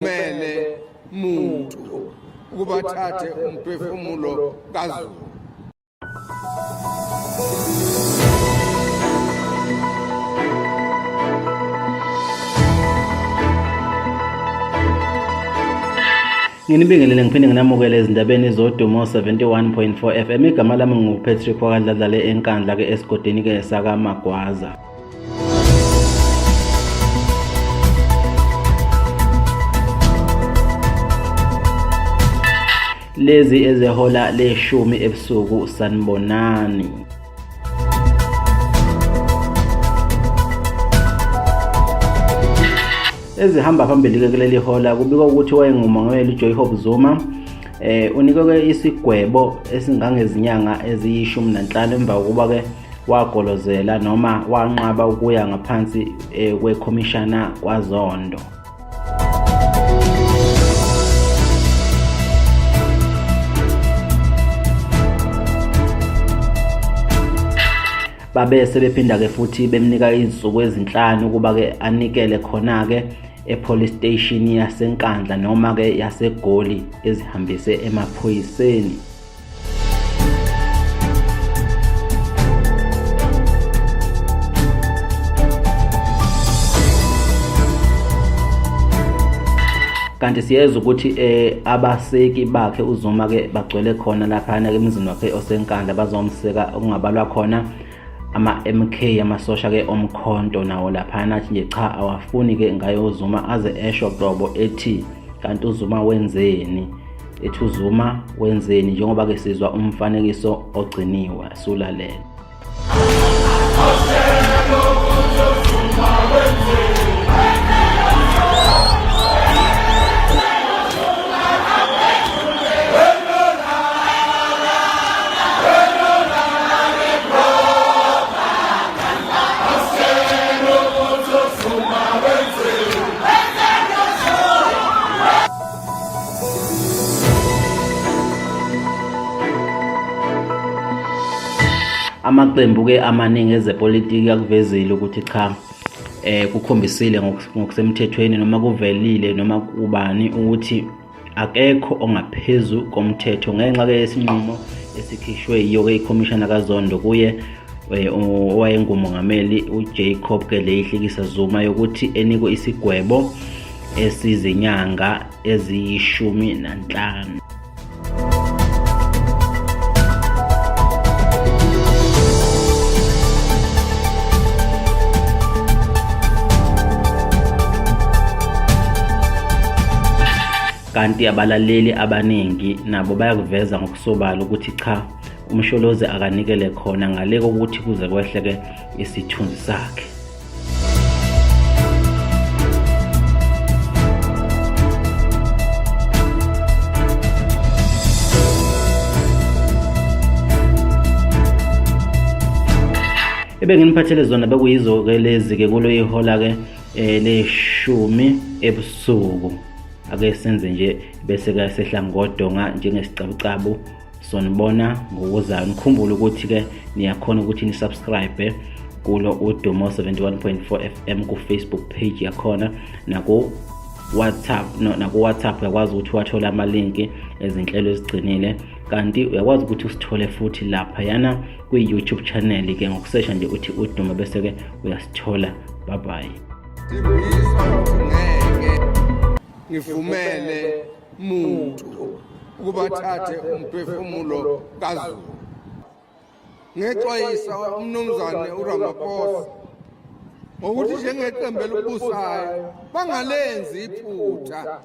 kumele muntu ukuba thathe umphefumulo kaZulu. Nginibingelele ngiphinde nginamukele ezindabeni zodumo 71.4 FM. Igama lami nguPatrick wakadladlale enkandla ke esigodini ke saka Magwaza. Lezi ezehola leshumi ebusuku sanibonani. Ezihamba phambili ke kuleli hola kubikwa ukuthi wayengumongameli uJacob Zuma unikwe isigwebo esingangezinyanga eziyi15 emva kokuba ke wagolozela noma wanqaba ukuya ngaphansi kwekhomishana kwaZondo. Babe sebephinda ke futhi bemnika izinsuku ezinhlanu ukuba ke anikele khona ke epolice station yasenkandla noma ke yaseGoli ezihambise emaphoyiseni. Kanti siyeza ukuthi abaseki bakhe uZuma ke bagcwele khona lapha ke emzini wakhe osenkandla bazomseka okungabalwa khona ama-MK amasosha ke omkhonto nawo lapha nathi nje cha awafuni ke ngayo uZuma aze esho qobo ethi kanti uZuma wenzeni, ethi uZuma wenzeni, njengoba ke sizwa umfanekiso ogciniwe sulalela. Amaqembu ke amaningi ezepolitiki akuvezile ukuthi cha kukhombisile ngokusemthethweni noma kuvelile noma kubani ukuthi akekho ongaphezulu komthetho ngenxa ke yesinqumo esikhishwe yiyo ke ikhomishana kaZondo kuye owayengumongameli uJacob ke leyihlekisa Zuma yokuthi enikwe isigwebo esizinyanga eziyi15. Kanti abalaleli abaningi nabo bayakuveza ngokusobala ukuthi cha umsholozi akanikele khona ngale kokuthi kuze kwehleke isithunzi sakhe. Ebenginiphathele zona bekuyizo ke lezi ke kulo ihola ke leshumi ebusuku. Ake senze nje bese ke sehla ngodonga njengesicabucabu sonibona ngokuzayo. Nikhumbule ukuthi ke niyakhona ukuthi ni subscribe kulo udumo 71.4 FM ku Facebook page yakhona naku WhatsApp uyakwazi ukuthi wathola ama link ezinhlelo ezigcinile, kanti uyakwazi ukuthi usithole futhi lapha yana ku YouTube channel ke ngokusearch nje uthi udumo bese ke uyasithola. Bye bye. Ngivumele muntu ukuba thathe umphefumulo kaZulu. Ngexwayisa umnumzane uRamaphosa ngokuthi njengeqembu elibusayo bangalenzi iphutha